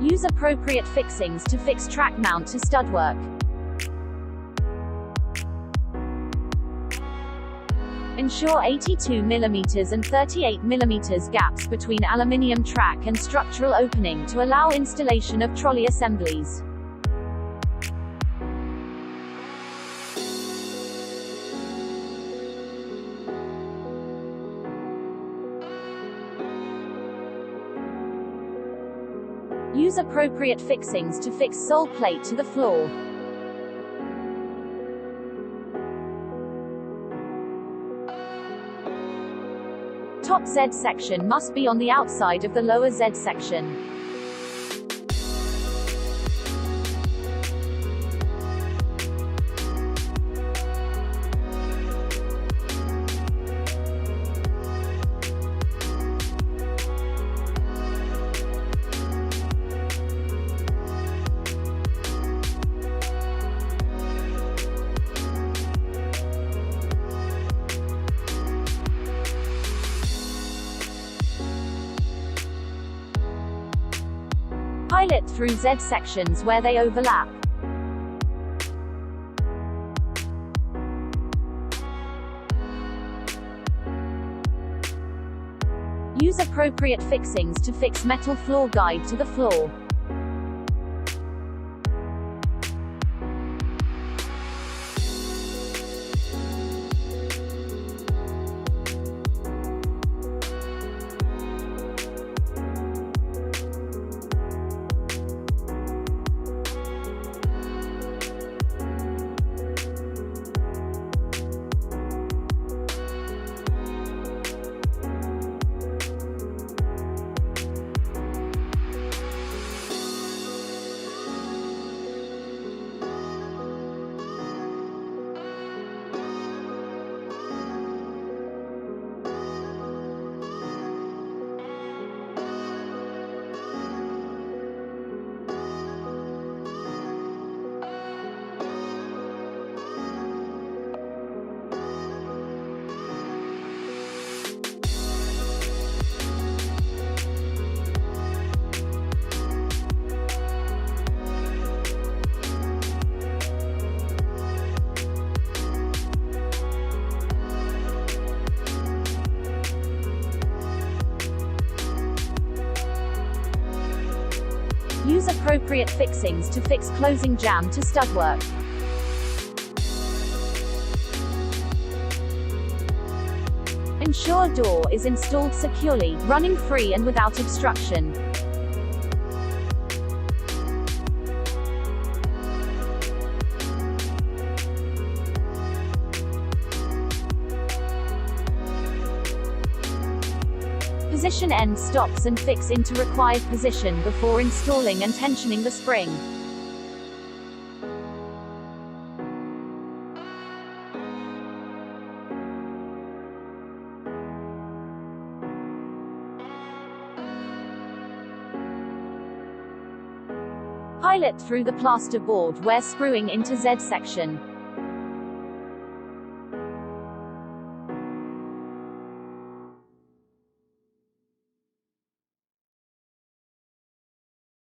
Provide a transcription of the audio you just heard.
Use appropriate fixings to fix track mount to stud work. Ensure 82 mm and 38 mm gaps between aluminium track and structural opening to allow installation of trolley assemblies. Use appropriate fixings to fix sole plate to the floor. Top Z section must be on the outside of the lower Z section. Pilot through Z sections where they overlap. Use appropriate fixings to fix metal floor guide to the floor. Use appropriate fixings to fix closing jamb to stud work. Ensure door is installed securely, running free and without obstruction. Position end stops and fix into required position before installing and tensioning the spring. Pilot through the plaster board where screwing into Z section.